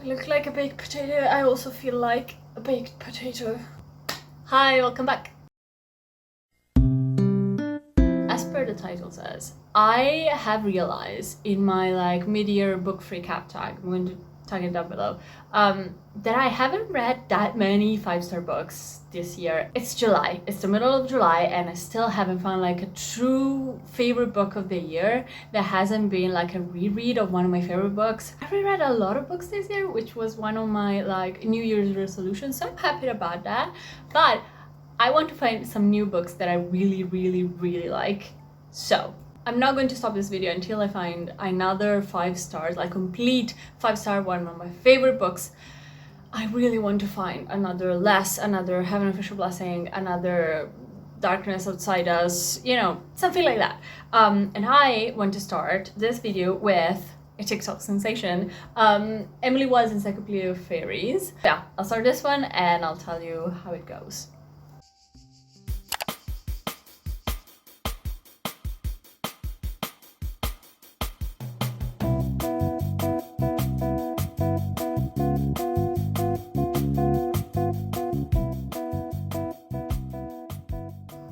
I look like a baked potato. I also feel like a baked potato. Hi, welcome back. As per the title says, I have realized in my mid-year book free cap tag, I'm going to tag it down below, that I haven't read that many 5-star books this year. It's July, it's the middle of July, and I still haven't found like a true favorite book of the year that hasn't been like a reread of one of my favorite books. I reread a lot of books this year, which was one of my like New Year's resolutions, so I'm happy about that. But I want to find some new books that I really like. So I'm not going to stop this video until I find another 5 stars, like complete 5-star, one of my favorite books. I really want to find another Less, another Heaven Official Blessing, another Darkness Outside Us, you know, something like that. And I want to start this video with a TikTok sensation, Emily Wild's Encyclopedia of Fairies. Yeah, I'll start this one and I'll tell you how it goes.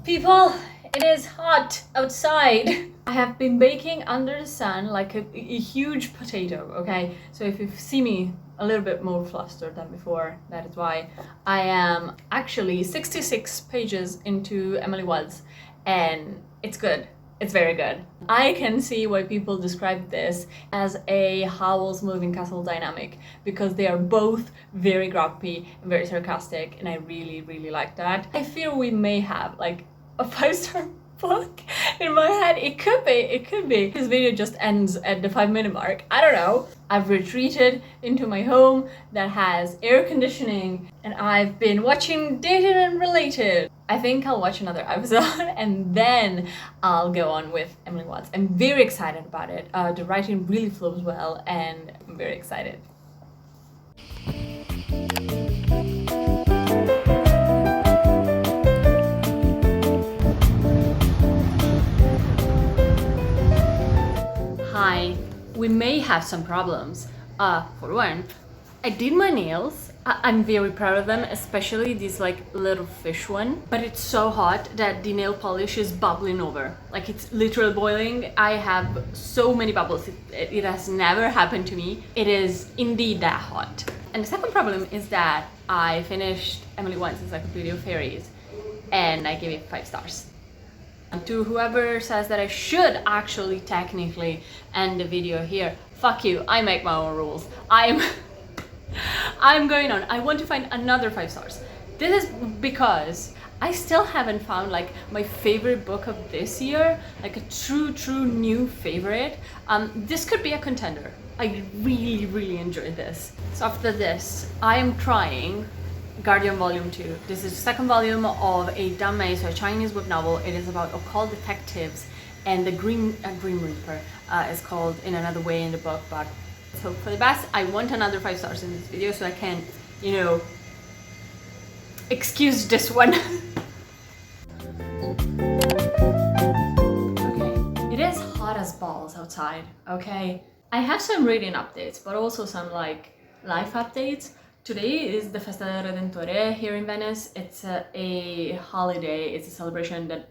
People, it is hot outside. I have been baking under the sun like a huge potato, okay? So if you see me a little bit more flustered than before, that is why. I am actually 66 pages into Emily Wild's, and it's good. It's very good. I can see why people describe this as a Howl's Moving Castle dynamic, because they are both very grumpy and very sarcastic, and I really like that. I feel we may have like a 5-star book in my head. It could be. This video just ends at the 5-minute mark. I don't know. I've retreated into my home that has air conditioning, and I've been watching Dated and Related. I think I'll watch another episode and then I'll go on with Emily Watts. I'm very excited about it. The writing really flows well and I'm very excited. Hi, we may have some problems. For one, I did my nails. I'm very proud of them, especially this like little fish one. But it's so hot that the nail polish is bubbling over. Like it's literally boiling. I have so many bubbles. It has never happened to me. It is indeed that hot. And the second problem is that I finished Emily Wild's Encyclopedia of Fairies and I gave it 5 stars. To whoever says that I should actually technically end the video here, fuck you, I make my own rules. I'm going on. I want to find another 5 stars. This is because I still haven't found like my favorite book of this year, like a true new favorite. This could be a contender. I really enjoyed this. So after this, I am trying Guardian Volume 2. This is the second volume of a Danmei, so a Chinese web novel. It is about occult detectives, and the Grim Reaper is called in another way in the book, but let's hope for the best. I want another 5 stars in this video so I can, you know, excuse this one. Okay, it is hot as balls outside, okay? I have some reading updates, but also some like life updates. Today is the Festa del Redentore here in Venice. It's a holiday, it's a celebration that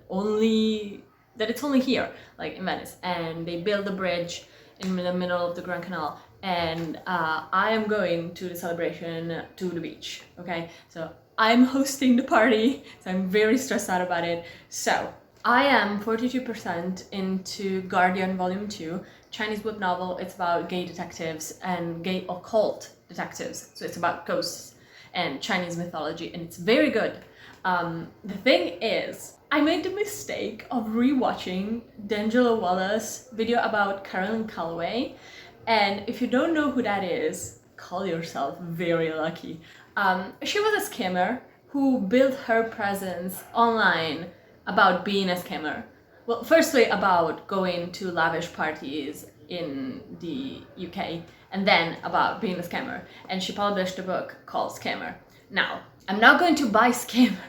it's only here, like in Venice, and they build a bridge in the middle of the Grand Canal, and I am going to the celebration to the beach, okay? So I'm hosting the party, so I'm very stressed out about it. So I am 42% into Guardian Volume 2, Chinese web novel. It's about gay detectives and gay occult detectives. So it's about ghosts and Chinese mythology, and it's very good. The thing is, I made the mistake of rewatching D'Angelo Wallace's video about Carolyn Calloway, and if you don't know who that is, call yourself very lucky. She was a scammer who built her presence online about being a scammer. Well, firstly about going to lavish parties in the UK, and then about being a scammer. And she published a book called Scammer. Now, I'm not going to buy Scammer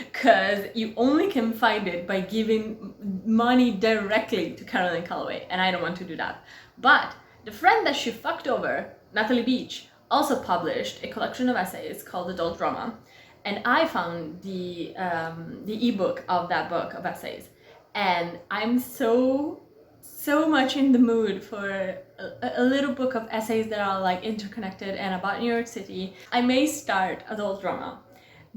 because you only can find it by giving money directly to Carolyn Calloway, and I don't want to do that. But the friend that she fucked over, Natalie Beach, also published a collection of essays called Adult Drama, and I found the ebook of that book of essays, and I'm so much in the mood for a little book of essays that are like interconnected and about New York City. I may start Adult Drama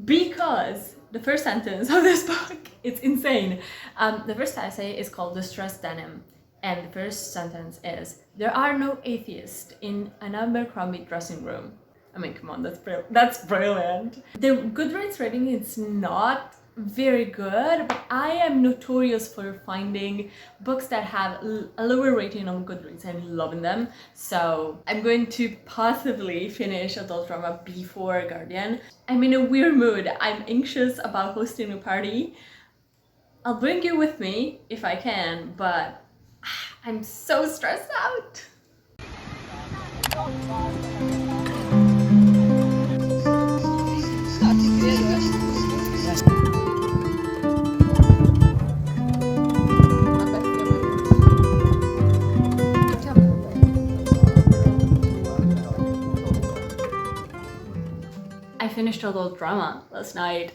because the first sentence of this book, it's insane. The first essay is called Distressed Denim, and the first sentence is, "There are no atheists in an Abercrombie dressing room." I mean, come on, that's brilliant. The Goodreads rating is not very good, but I am notorious for finding books that have a lower rating on Goodreads and loving them. So I'm going to possibly finish Adult Drama before Guardian. I'm in a weird mood. I'm anxious about hosting a party. I'll bring you with me if I can, but I'm so stressed out. I finished Adult Drama last night.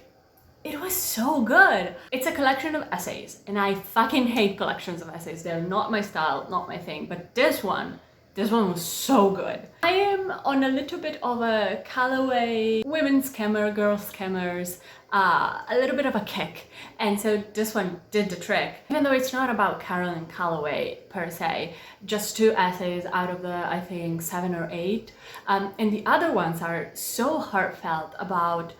It was so good. It's a collection of essays, and I fucking hate collections of essays. They're not my style, not my thing, but this one was so good. I am on a little bit of a Callaway women scammer, girl scammers, a little bit of a kick, and so this one did the trick. Even though it's not about Carolyn Callaway per se, just 2 essays out of the, I think, 7 or 8, and the other ones are so heartfelt about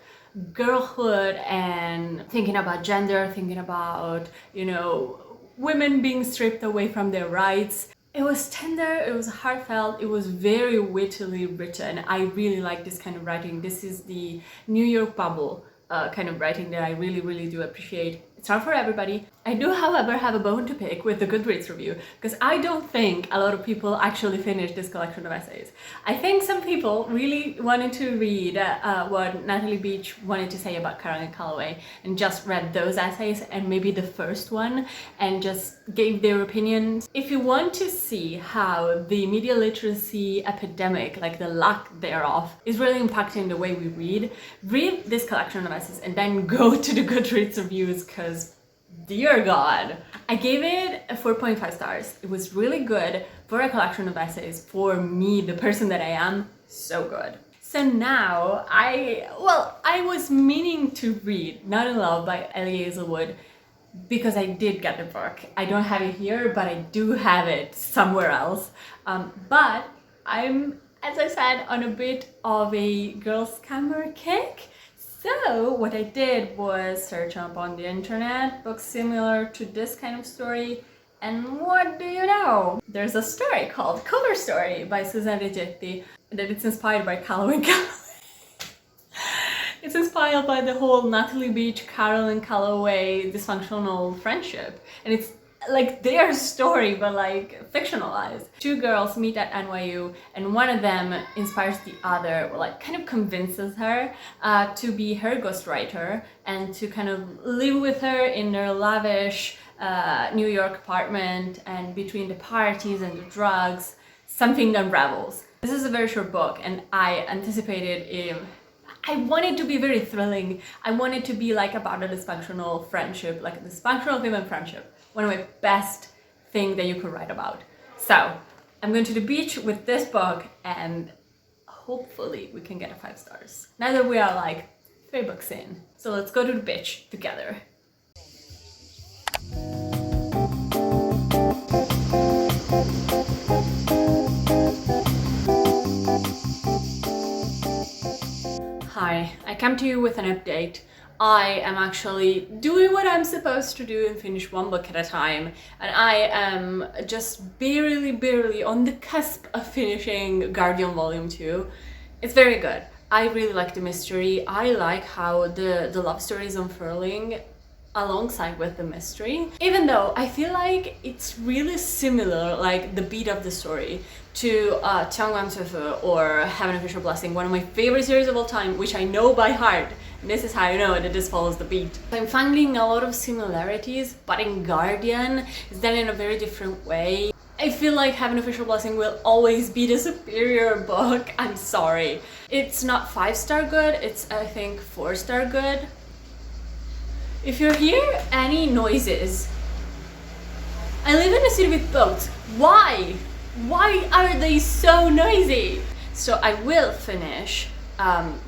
girlhood and thinking about gender, thinking about, you know, women being stripped away from their rights. It was tender, it was heartfelt, it was very wittily written. I really like this kind of writing. This is the New York bubble kind of writing that I really do appreciate. It's not for everybody. I do, however, have a bone to pick with the Goodreads review, because I don't think a lot of people actually finished this collection of essays. I think some people really wanted to read what Natalie Beach wanted to say about Carolyn Callaway and just read those essays and maybe the first one and just gave their opinions. If you want to see how the media literacy epidemic, like the lack thereof, is really impacting the way we read this collection of essays and then go to the Goodreads reviews, because dear God, I gave it a 4.5 stars. It was really good for a collection of essays. For me, the person that I am, so good. So now, I was meaning to read Not in Love by Ellie Hazelwood because I did get the book. I don't have it here, but I do have it somewhere else. But I'm, as I said, on a bit of a girl scammer kick. So what I did was search up on the internet books similar to this kind of story, and what do you know? There's a story called Cover Story by Susan Rigetti that it's inspired by Callaway. It's inspired by the whole Natalie Beach, Carolyn Callaway dysfunctional friendship, and it's like their story but like fictionalized. 2 girls meet at NYU and one of them inspires the other, or like kind of convinces her to be her ghostwriter and to kind of live with her in their lavish New York apartment, and between the parties and the drugs, something unravels. This is a very short book and I anticipated I want it to be very thrilling. I want it to be like about a dysfunctional friendship, like a dysfunctional women friendship. One of my best things that you could write about. So I'm going to the beach with this book and hopefully we can get a 5 stars. Now that we are like 3 books in. So let's go to the beach together. Hi, I come to you with an update. I am actually doing what I'm supposed to do and finish 1 book at a time, and I am just barely on the cusp of finishing Guardian Volume 2. It's very good. I really like the mystery. I like how the love story is unfurling alongside with the mystery, even though I feel like it's really similar, like the beat of the story, to Cheongwam Sufu or Heaven Official Blessing, one of my favorite series of all time, which I know by heart. And this is how I know that this follows the beat. I'm finding a lot of similarities, but in Guardian it's done in a very different way. I feel like Have an Official Blessing will always be the superior book. I'm sorry. It's not 5-star good, it's I think 4-star good. If you hear any noises, I live in a city with boats. Why? Why are they so noisy? So I will finish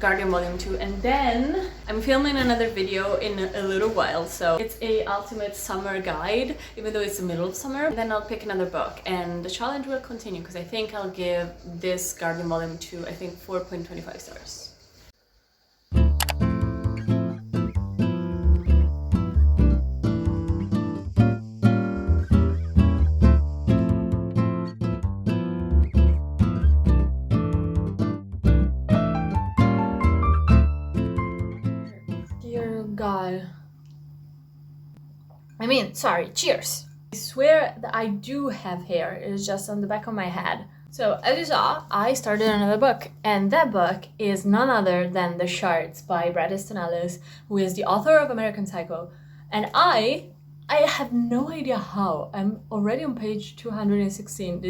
Guardian Volume 2, and then I'm filming another video in a little while, so it's a ultimate summer guide, even though it's the middle of summer. And then I'll pick another book, and the challenge will continue, because I think I'll give this Guardian Volume 2, I think 4.25 stars. God. I mean, sorry, cheers. I swear that I do have hair, it's just on the back of my head. So as you saw, I started another book, and that book is none other than The Shards by Bret Easton Ellis, who is the author of American Psycho. And I have no idea how. I'm already on page 216.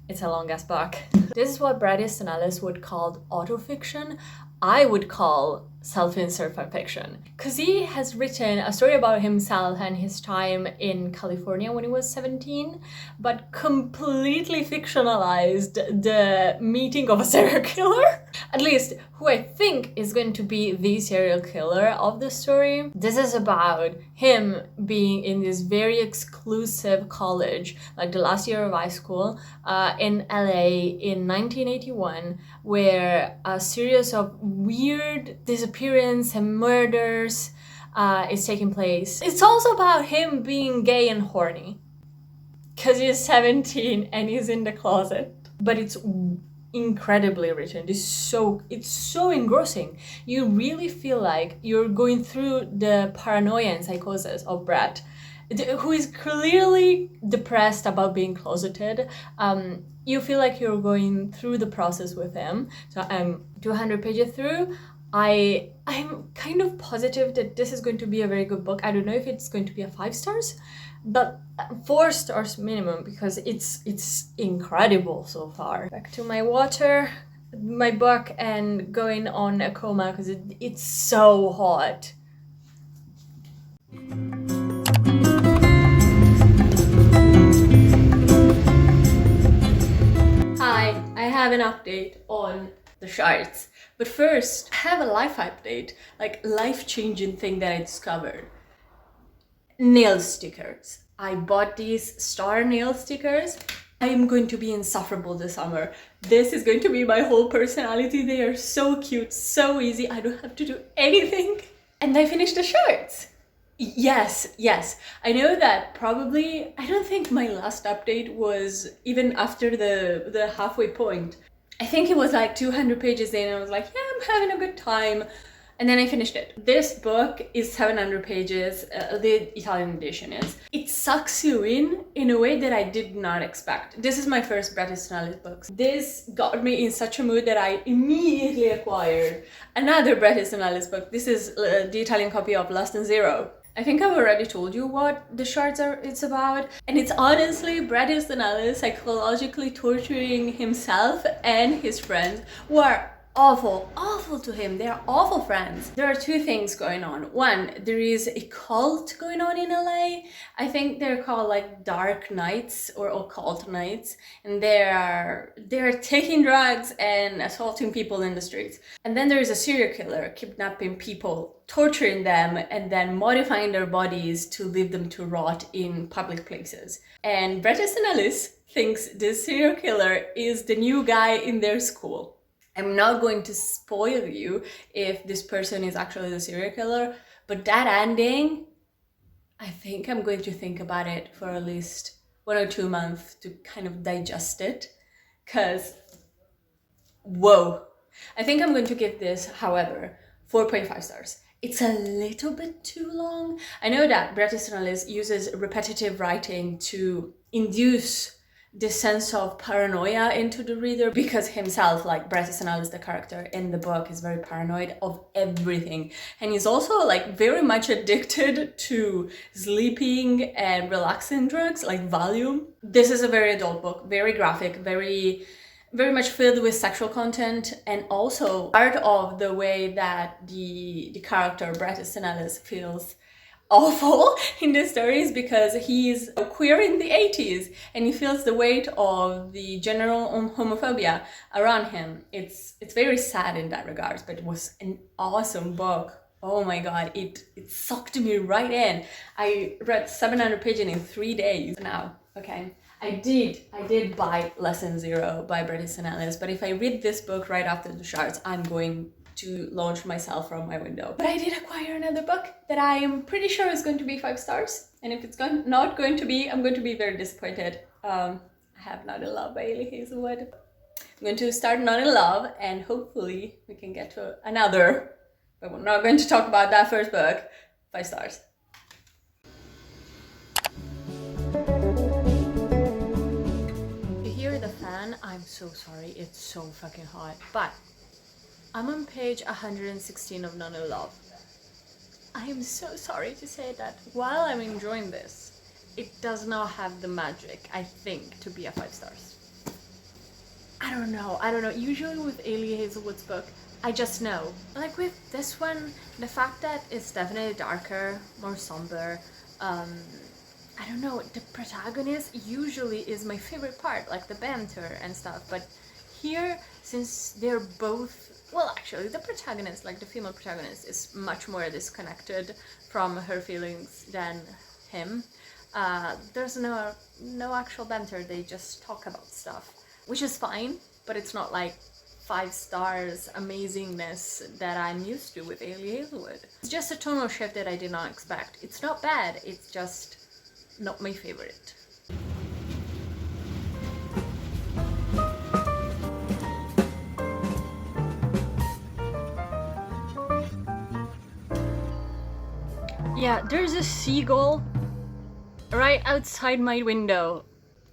It's a long ass book. This is what Bret Easton Ellis would call autofiction. I would call self-insert fanfiction. Because he has written a story about himself and his time in California when he was 17, but completely fictionalized the meeting of a serial killer. At least, who I think is going to be the serial killer of the story. This is about him being in this very exclusive college, like the last year of high school, in LA in 1981, where a series of weird disappearances and murders is taking place. It's also about him being gay and horny, because he's 17 and he's in the closet. But it's incredibly written. It's so engrossing. You really feel like you're going through the paranoia and psychosis of Bret, who is clearly depressed about being closeted. You feel like you're going through the process with him. So I'm 200 pages through. I'm kind of positive that this is going to be a very good book. I don't know if it's going to be a 5 stars, but 4 stars minimum, because it's incredible so far. Back to my water, my book, and going on a coma because it's so hot. Hi, I have an update on The Shards. But first, I have a life update, like life-changing thing that I discovered. Nail stickers. I bought these star nail stickers. I am going to be insufferable this summer. This is going to be my whole personality. They are so cute, so easy. I don't have to do anything. And I finished the shirts. Yes. I know that probably, I don't think my last update was even after the halfway point. I think it was like 200 pages in, and I was like, yeah, I'm having a good time. And then I finished it. This book is 700 pages, the Italian edition is. It sucks you in a way that I did not expect. This is my first Bret Easton Ellis book. This got me in such a mood that I immediately acquired another Bret Easton Ellis book. This is the Italian copy of Less Than Zero. I think I've already told you what The Shards it's about. And it's honestly Bret Easton Ellis psychologically torturing himself and his friends, who are awful to him. They are awful friends. There are 2 things going on. One, there is a cult going on in LA. I think they're called like Dark Knights or Occult Knights, and they're taking drugs and assaulting people in the streets. And then there is a serial killer kidnapping people, torturing them, and then modifying their bodies to leave them to rot in public places. And Bret Easton Ellis thinks this serial killer is the new guy in their school. I'm not going to spoil you if this person is actually the serial killer, but that ending, I think I'm going to think about it for at least 1 or 2 months to kind of digest it, because, whoa. I think I'm going to give this, however, 4.5 stars. It's a little bit too long. I know that Bret Easton Ellis uses repetitive writing to induce this sense of paranoia into the reader, because himself, like Bret Easton Ellis, the character in the book, is very paranoid of everything, and he's also like very much addicted to sleeping and relaxing drugs like Valium. This is a very adult book, very graphic, very much filled with sexual content, and also part of the way that the character Bret Easton Ellis feels awful in the stories, because he's queer in the 80s and he feels the weight of the general homophobia around him. It's very sad in that regard, but it was an awesome book. Oh my god, it sucked me right in. I read 700 pages in 3 days now. Okay, I did buy Lesson Zero by Bret Easton Ellis, but if I read this book right after the Shards, I'm going to launch myself from my window. But I did acquire another book that I am pretty sure is going to be 5 stars, and if it's not going to be, I'm going to be very disappointed. I have Not in Love by Elie Hazelwood. I'm going to start Not in Love, and hopefully we can get to another, but we're not going to talk about that first book. 5 stars. You hear the fan? I'm so sorry, it's so fucking hot. But I'm on page 116 of Not in Love. I am so sorry to say that while I'm enjoying this, it does not have the magic, I think, to be a 5 stars. I don't know. Usually with Elie Hazelwood's book, I just know. Like with this one, the fact that it's definitely darker, more somber, I don't know, the protagonist usually is my favorite part, like the banter and stuff, but here, since they're both, well, actually, the protagonist, like the female protagonist, is much more disconnected from her feelings than him. There's no actual banter, they just talk about stuff, which is fine, but it's not like 5 stars amazingness that I'm used to with Elie Hazelwood. It's just a tonal shift that I did not expect. It's not bad, it's just not my favorite. Yeah, there's a seagull right outside my window.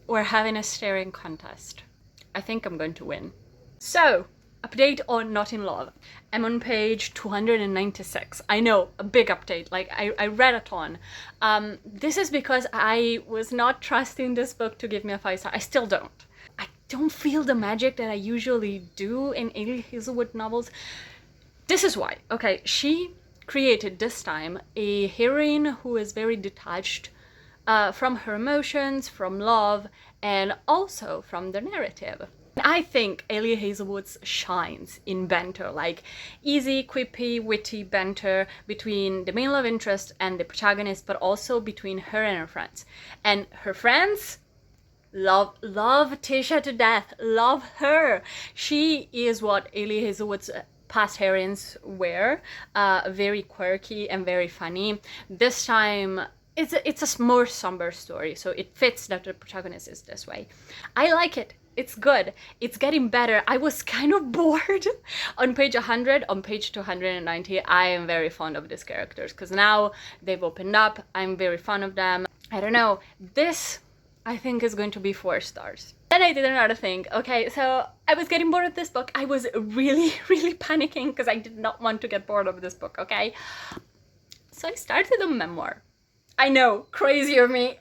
We're having a staring contest. I think I'm going to win. So, update on Not in Love. I'm on page 296. I know, a big update, like I read a ton. This is because I was not trusting this book to give me a 5 star. I still don't. I don't feel the magic that I usually do in Elie Hazelwood novels. This is why. Okay, she created this time a heroine who is very detached from her emotions, from love, and also from the narrative. I think Elie Hazelwood shines in banter, like easy, quippy, witty banter between the main love interest and the protagonist, but also between her and her friends. And her friends love Tisha to death, love her. She is what Elie Hazelwood's past heroines were, very quirky and very funny. This time it's a more somber story, so it fits that the protagonist is this way. I like it. It's good. It's getting better. I was kind of bored on page 100. On page 290, I am very fond of these characters because now they've opened up. I'm very fond of them. I don't know. This, I think, is going to be 4 stars. Then I did another thing. Okay, so I was getting bored of this book. I was really panicking because I did not want to get bored of this book, okay? So I started a memoir. I know, crazy of me.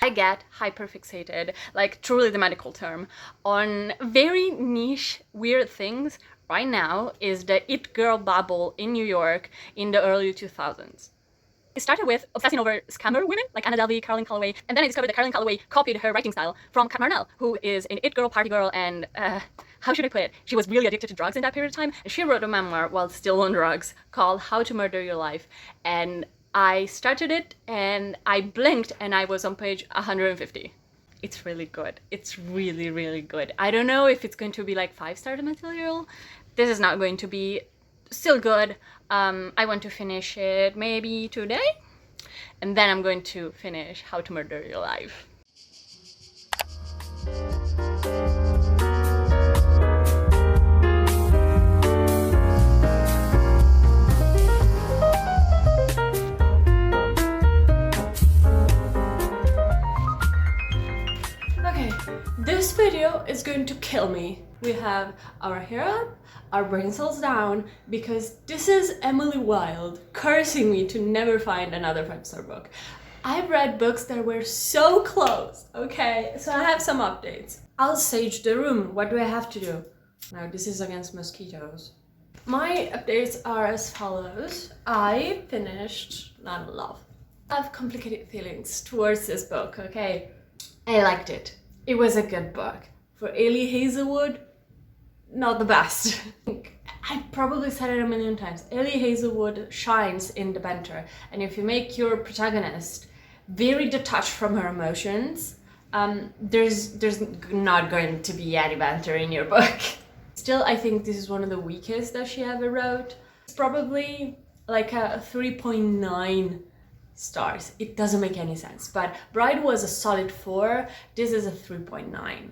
I get hyperfixated, like truly the medical term, on very niche, weird things. Right now is the It Girl bubble in New York in the early 2000s. It started with obsessing over scammer women like Anna Delvey, Caroline Calloway, and then I discovered that Caroline Calloway copied her writing style from Kat Marnell, who is an it girl, party girl, and how should I put it? She was really addicted to drugs in that period of time, and she wrote a memoir while still on drugs called How to Murder Your Life, and I started it and I blinked and I was on page 150. It's really good. It's really good. I don't know if it's going to be like 5-star material. This is not going to be. Still good. I want to finish it maybe today, and then I'm going to finish How to Murder Your Life. Okay, kill me. We have our hair up, our brain cells down, because this is Emily Wilde cursing me to never find another 5-star book. I've read books that were so close, okay? So I have some updates. I'll sage the room. What do I have to do? Now, this is against mosquitoes. My updates are as follows. I finished Not in Love. I have complicated feelings towards this book, okay? I liked it. It was a good book. For Elie Hazelwood, not the best. I probably said it a million times. Elie Hazelwood shines in the banter. And if you make your protagonist very detached from her emotions, there's not going to be any banter in your book. Still, I think this is one of the weakest that she ever wrote. It's probably like a 3.9 stars. It doesn't make any sense, but Bride was a solid 4. This is a 3.9.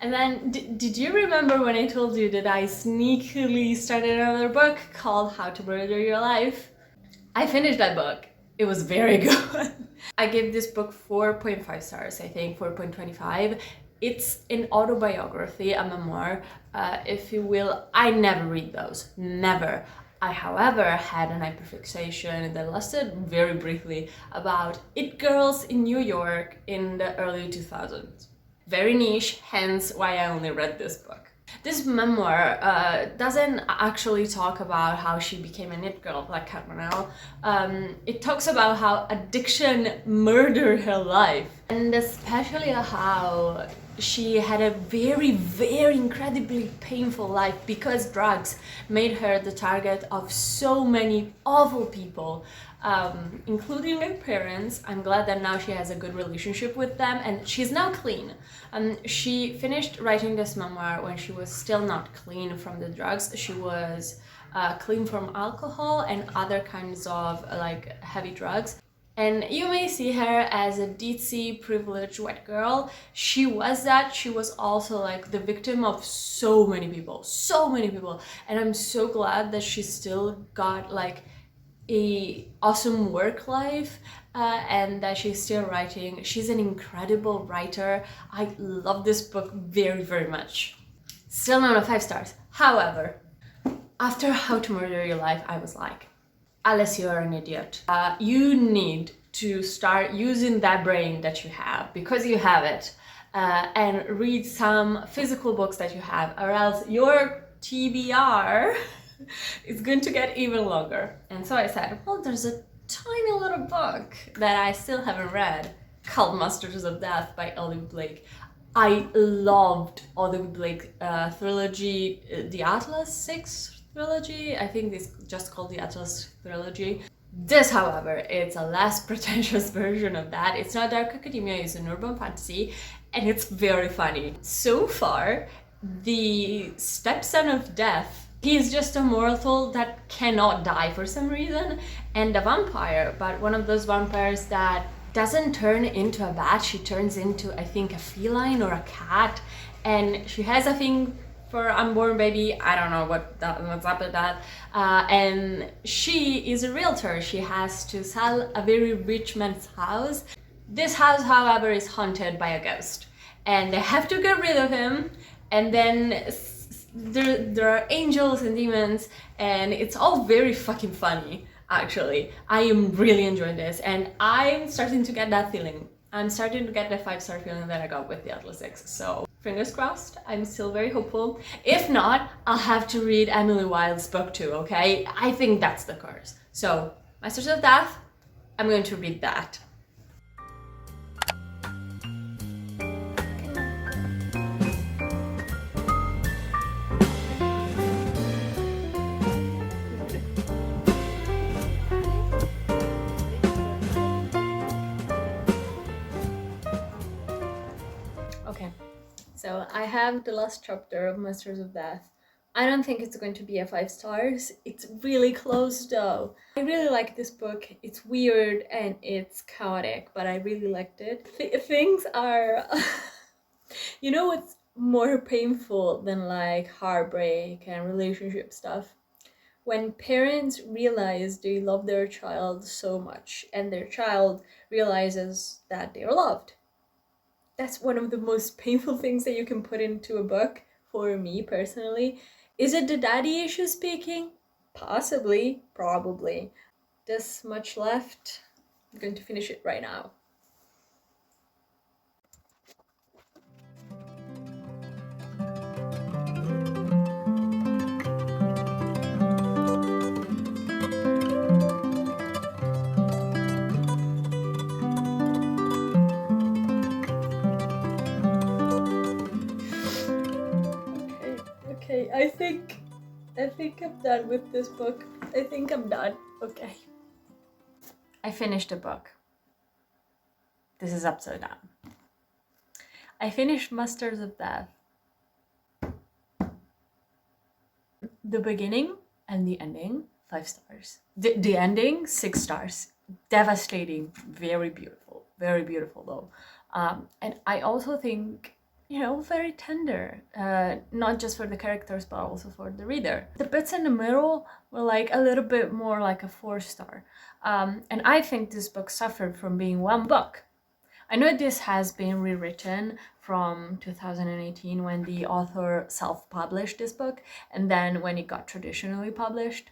And then, did you remember when I told you that I sneakily started another book called How to Murder Your Life? I finished that book. It was very good. I gave this book 4.5 stars, I think 4.25. It's an autobiography, a memoir, if you will. I never read those, never. I, however, had an hyperfixation that lasted very briefly about it girls in New York in the early 2000s. Very niche, hence why I only read this book. This memoir doesn't actually talk about how she became an it girl like Kat Monell. It talks about how addiction murdered her life, and especially how she had a very, very incredibly painful life because drugs made her the target of so many awful people, including her parents. I'm glad that now she has a good relationship with them and she's now clean. She finished writing this memoir when she was still not clean from the drugs. She was clean from alcohol and other kinds of like heavy drugs. And you may see her as a ditzy, privileged white girl. She was that. She was also like the victim of so many people. And I'm so glad that she still got like a awesome work life and that she's still writing. She's an incredible writer. I love this book very, very much. Still not a 5 stars. However, after How to Murder Your Life, I was like, Alice, you're an idiot. You need to start using that brain that you have, because you have it, and read some physical books that you have, or else your TBR is going to get even longer. And so I said, well, there's a tiny little book that I still haven't read called Masters of Death by Olivia Blake. I loved Olivia Blake trilogy, the Atlas 6 trilogy. I think it's just called the Atlas trilogy. This, however, it's a less pretentious version of that. It's not dark academia, it's an urban fantasy, and it's very funny. So far, the stepson of death, he is just a mortal that cannot die for some reason, and a vampire, but one of those vampires that doesn't turn into a bat. She turns into, I think, a feline or a cat, and she has a thing for unborn baby. I don't know what's up with that. And she is a realtor. She has to sell a very rich man's house. This house, however, is haunted by a ghost, and they have to get rid of him. And then there are angels and demons, and it's all very fucking funny. Actually, I am really enjoying this, and I'm starting to get that feeling. I'm starting to get the 5-star feeling that I got with the Atlas 6. So fingers crossed, I'm still very hopeful. If not, I'll have to read Emily Wilde's book too, okay? I think that's the curse. So Masters of Death, I'm going to read that. Okay, so I have the last chapter of Masters of Death. I don't think it's going to be a 5 stars. It's really close though. I really like this book. It's weird and it's chaotic, but I really liked it. Things are... You know what's more painful than like heartbreak and relationship stuff? When parents realize they love their child so much and their child realizes that they're loved. That's one of the most painful things that you can put into a book for me personally. Is it the daddy issue speaking? Possibly, probably. This much left. I'm going to finish it right now. Okay, I think I'm done with this book. I think I'm done. Okay. I finished the book. This is upside down. I finished Masters of Death. The beginning and the ending, 5 stars. The ending, 6 stars. Devastating, very beautiful though. And I also think, very tender, not just for the characters, but also for the reader. The bits in the middle were like a little bit more like a 4 star. And I think this book suffered from being one book. I know this has been rewritten from 2018 when the author self-published this book, and then when it got traditionally published.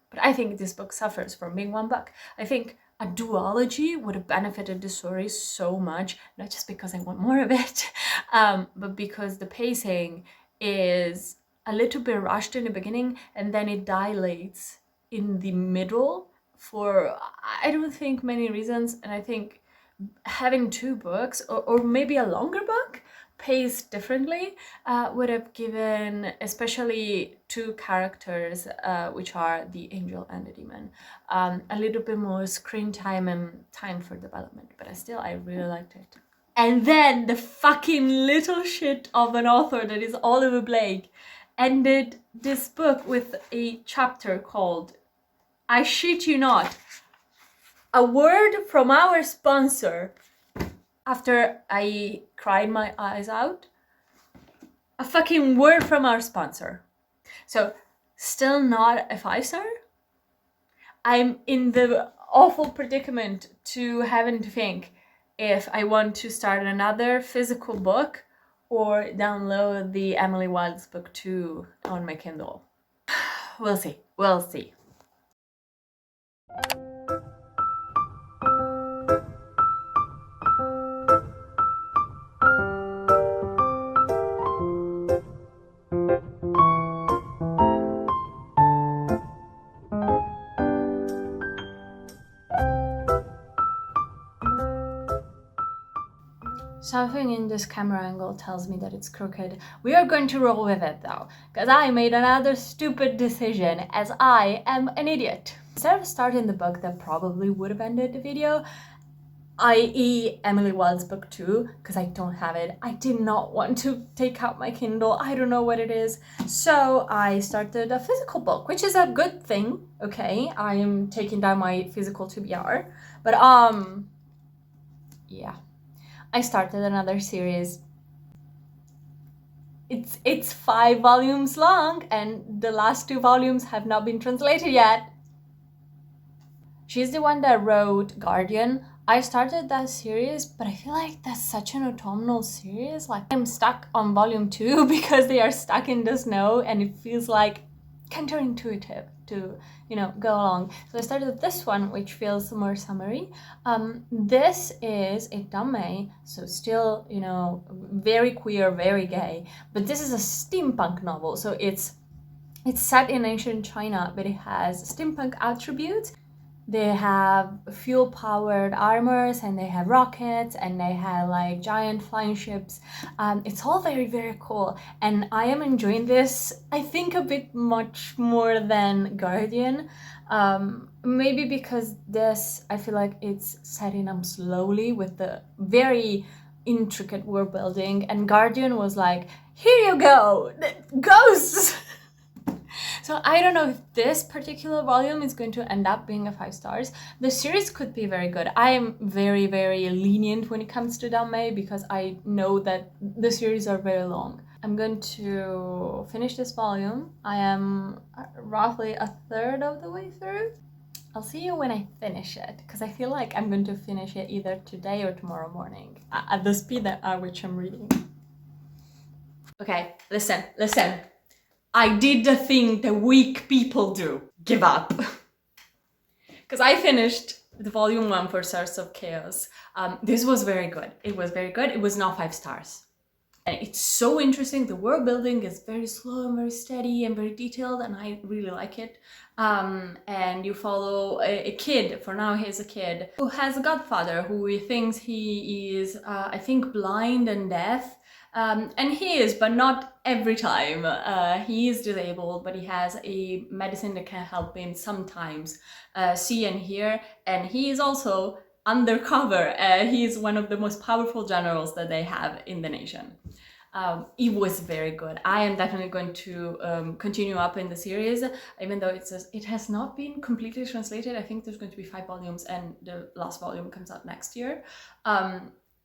But I think this book suffers from being one book. I think a duology would have benefited the story so much, not just because I want more of it, but because the pacing is a little bit rushed in the beginning and then it dilates in the middle for, I don't think, many reasons. And I think having 2 books or maybe a longer book paced differently would have given especially 2 characters, which are the angel and the demon, a little bit more screen time and time for development. But I really liked it. And then the fucking little shit of an author that is Oliver Blake ended this book with a chapter called, I shit you not, a word from our sponsor. After I cried my eyes out, a fucking word from our sponsor. So still not a 5 star. I'm in the awful predicament to having to think if I want to start another physical book or download the Emily Wilde's book 2 on my Kindle. We'll see. Something in this camera angle tells me that it's crooked. We are going to roll with it though, because I made another stupid decision, as I am an idiot. Instead of starting the book that probably would have ended the video, i.e. Emily Wilde's book 2, because I don't have it. I did not want to take out my Kindle. I don't know what it is. So I started a physical book, which is a good thing, okay? I am taking down my physical TBR. But yeah. I started another series. It's 5 volumes long, and the last 2 volumes have not been translated yet. She's the one that wrote Guardian. I started that series, but I feel like that's such an autumnal series. Like, I'm stuck on volume 2 because they are stuck in the snow, and it feels like counterintuitive to, go along. So I started with this one, which feels more summery. This is a dame, so still, very queer, very gay, but this is a steampunk novel. So it's set in ancient China, but it has steampunk attributes. They have fuel-powered armors, and they have rockets, and they have like giant flying ships. It's all very, very cool, and I am enjoying this, I think, a bit much more than Guardian. Maybe because this, I feel like it's setting up slowly with the very intricate world building, and Guardian was like, here you go, ghosts! So I don't know if this particular volume is going to end up being a 5 stars. The series could be very good. I am very, very lenient when it comes to Dame because I know that the series are very long. I'm going to finish this volume. I am roughly a third of the way through. I'll see you when I finish it, because I feel like I'm going to finish it either today or tomorrow morning at the speed at which I'm reading. Okay, listen. I did the thing the weak people do. Give up. Because I finished the volume 1 for Source of Chaos. This was very good. It was very good. It was not 5 stars. And it's so interesting. The world building is very slow and very steady and very detailed, and I really like it. And you follow a kid, for now he's a kid, who has a godfather who he thinks he is, I think, blind and deaf. And he is, but not every time. He is disabled, but he has a medicine that can help him sometimes see and hear. And he is also undercover. He is one of the most powerful generals that they have in the nation. It was very good. I am definitely going to continue up in the series, even though it has not been completely translated. I think there's going to be 5 volumes and the last volume comes out next year.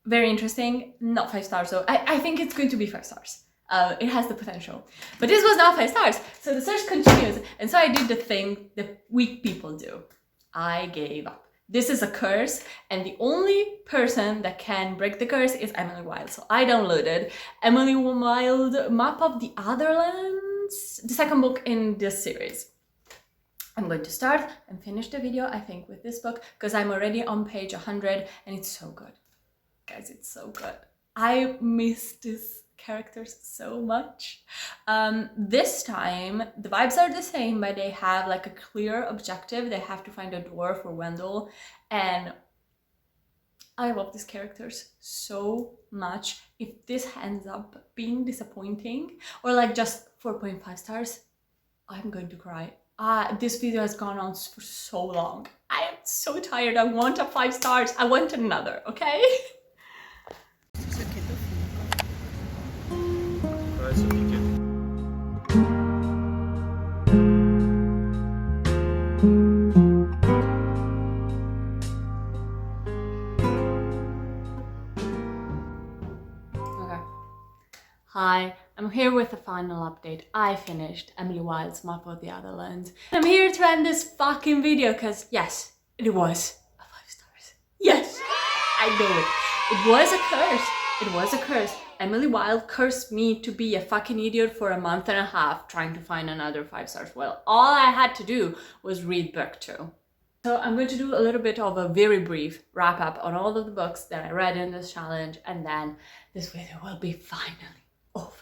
Very interesting, not 5 stars, so I think it's going to be 5 stars. It has the potential. But this was not 5 stars, so the search continues. And so I did the thing that weak people do. I gave up. This is a curse, and the only person that can break the curse is Emily Wilde. So I downloaded Emily Wilde Map of the Otherlands, the second book in this series. I'm going to start and finish the video, I think, with this book, because I'm already on page 100, and it's so good. Guys, it's so good. I miss these characters so much. This time the vibes are the same, but they have like a clear objective. They have to find a door for Wendell, and I love these characters so much. If this ends up being disappointing or like just 4.5 stars, I'm going to cry. This video has gone on for so long. I am so tired. I want a 5 stars. I want another, okay? Hi, I'm here with a final update. I finished Emily Wilde's Map of the Otherlands. I'm here to end this fucking video because, yes, it was a 5 stars. Yes, I know it. It was a curse. It was a curse. Emily Wilde cursed me to be a fucking idiot for a month and a half trying to find another 5 stars. Well, all I had to do was read book 2. So I'm going to do a little bit of a very brief wrap up on all of the books that I read in this challenge, and then this video will be finally over.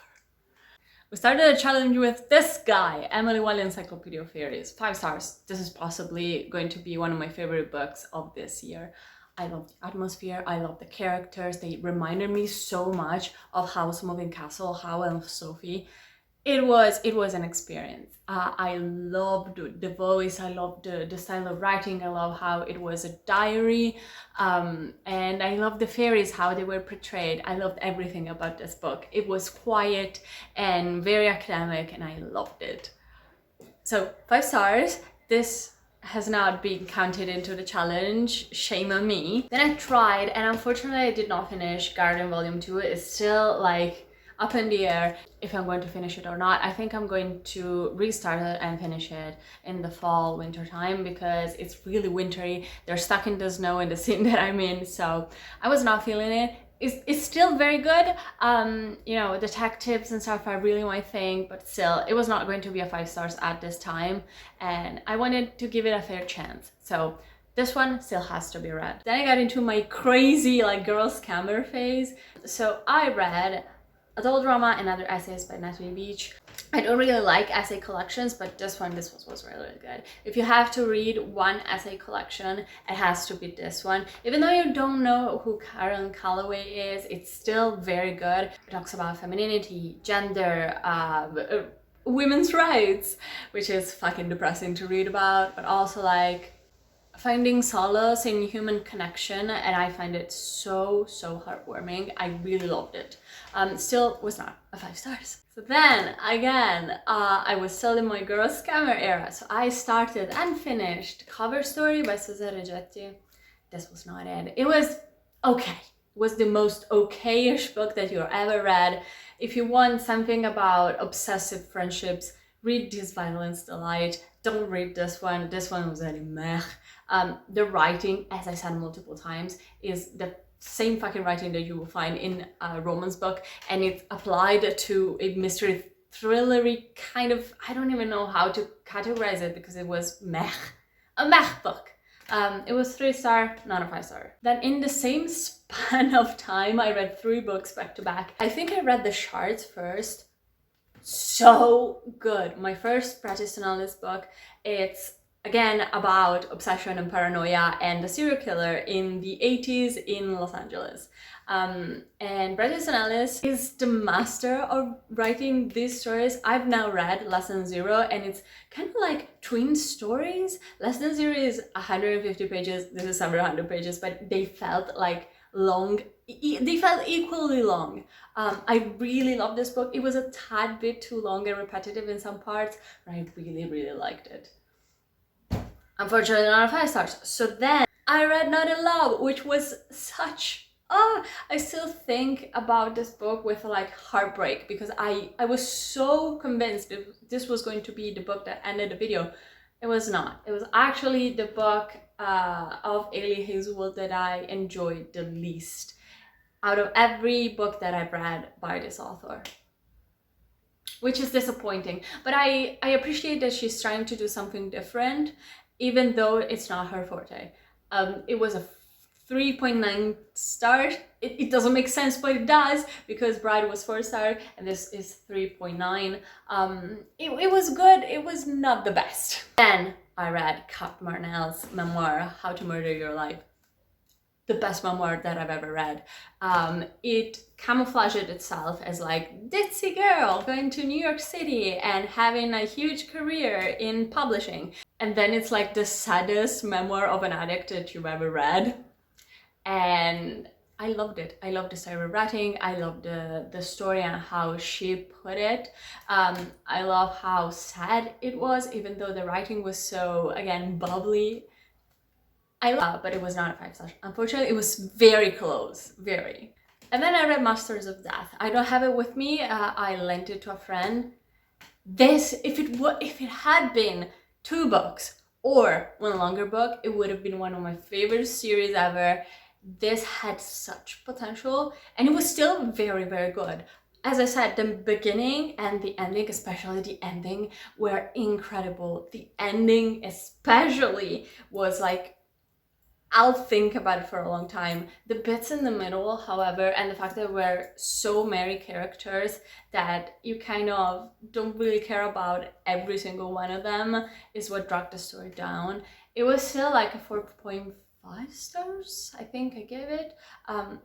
We started a challenge with this guy, Emily Wilde Encyclopedia of Fairies. 5 stars. This is possibly going to be one of my favorite books of this year. I love the atmosphere, I love the characters. They reminded me so much of House Moving Castle, How and Sophie. It was an experience. I loved the voice, I loved the style of writing, I love how it was a diary, and I loved the fairies, how they were portrayed. I loved everything about this book. It was quiet and very academic, and I loved it. So 5 stars. This has not been counted into the challenge, shame on me. Then I tried, and unfortunately I did not finish Garden Volume 2. It's still like up in the air if I'm going to finish it or not. I think I'm going to restart it and finish it in the fall, winter time, because it's really wintry. They're stuck in the snow in the scene that I'm in, so I was not feeling it. It's still very good. You know, detectives and stuff are really my thing, but still, it was not going to be a 5 stars at this time, and I wanted to give it a fair chance. So this one still has to be read. Then I got into my crazy like girl scammer phase. So I read Adult Drama and Other Essays by Natalie Beach. I don't really like essay collections, but this was really, really good. If you have to read one essay collection, it has to be this one. Even though you don't know who Karen Calloway is, it's still very good. It talks about femininity, gender, women's rights, which is fucking depressing to read about, but also like finding solace in human connection, and I find it so heartwarming. I really loved it. Still was not a 5 stars. So then again, I was still in my girl scammer era, so I started and finished Cover Story by Cesare Rigetti. This was not it. It was okay. It was the most okay-ish book that you've ever read. If you want something about obsessive friendships, read This Violence Delight. Don't read this one. This one was really meh. The writing, as I said multiple times, is the same fucking writing that you will find in a romance book, and it's applied to a mystery thrillery kind of, I don't even know how to categorize it because it was meh, a meh book. It was 3-star, not a 5-star. Then in the same span of time, I read 3 books back to back. I think I read The Shards first. So good. My first practitionalist book. It's again about obsession and paranoia and a serial killer in the 80s in Los Angeles. And Bret Easton Ellis is the master of writing these stories. I've now read Less Than Zero, and it's kind of like twin stories. Less Than Zero is 150 pages, this is several hundred pages, but they felt like long, they felt equally long. I really love this book. It was a tad bit too long and repetitive in some parts, but I really liked it. Unfortunately, not a 5 stars. So then I read Not in Love, which was such, I still think about this book with like heartbreak, because I was so convinced this was going to be the book that ended the video. It was not. It was actually the book of Ailey Hazelwood that I enjoyed the least out of every book that I've read by this author, which is disappointing. But I appreciate that she's trying to do something different, even though it's not her forte. It was a 3.9 stars. It doesn't make sense, but it does, because Bride was 4 stars and this is 3.9. It was good. It was not the best. Then I read Kat Marnell's memoir, How to Murder Your Life. The best memoir that I've ever read. It camouflaged itself as like ditzy girl going to New York City and having a huge career in publishing. And then it's like the saddest memoir of an addict that you've ever read. And I loved it. I loved the style of writing. I loved the story and how she put it. I love how sad it was, even though the writing was so, again, bubbly. But it was not a 5 stars. Unfortunately, it was very close, very. And then I read Masters of Death. I don't have it with me. I lent it to a friend. This, if it had been 2 books or one longer book, it would have been one of my favorite series ever. This had such potential, and it was still very good. As I said, the beginning and the ending, especially the ending, were incredible. The ending especially was like, I'll think about it for a long time. The bits in the middle, however, and the fact that there were so many characters that you kind of don't really care about every single one of them is what dragged the story down. It was still like a 4.5 stars, I think I gave it.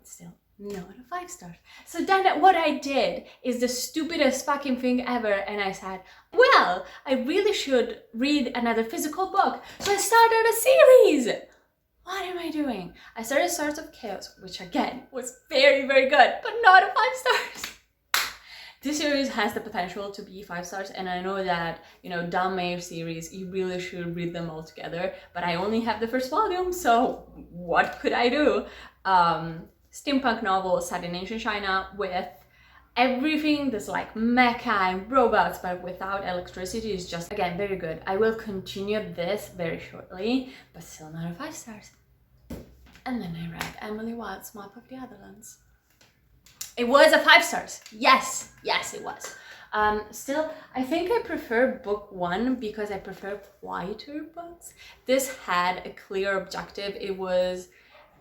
Still not a 5 stars. So then what I did is the stupidest fucking thing ever, and I said, well, I really should read another physical book. So I started a series. What am I doing? I started Stars of Chaos, which again was very good, but not a 5 stars. This series has the potential to be 5 stars, and I know that, you know, Dan Mayer series, you really should read them all together, but I only have the first volume, so what could I do? Steampunk novel set in ancient China with everything that's like mecha and robots, but without electricity. Is just, again, very good. I will continue this very shortly, but still not a 5 stars. And then I read Emily Wilde's Map of the Otherlands. It was a 5 stars. Yes, it was. Still, I think I prefer book 1 because I prefer quieter books. This had a clear objective. It was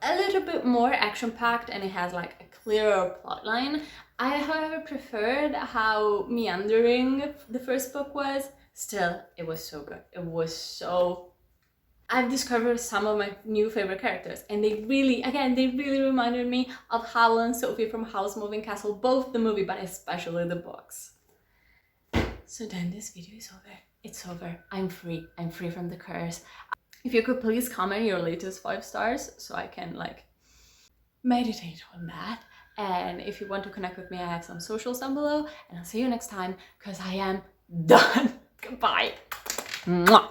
a little bit more action-packed and it has like a clearer plotline. I, however, preferred how meandering the first book was. Still, it was so good. It was so... I've discovered some of my new favorite characters, and they really reminded me of Howl and Sophie from Howl's Moving Castle, both the movie, but especially the books. So then this video is over. It's over. I'm free. I'm free from the curse. If you could please comment your latest 5 stars so I can like meditate on that. And if you want to connect with me, I have some socials down below, and I'll see you next time because I am done. Goodbye. Mwah.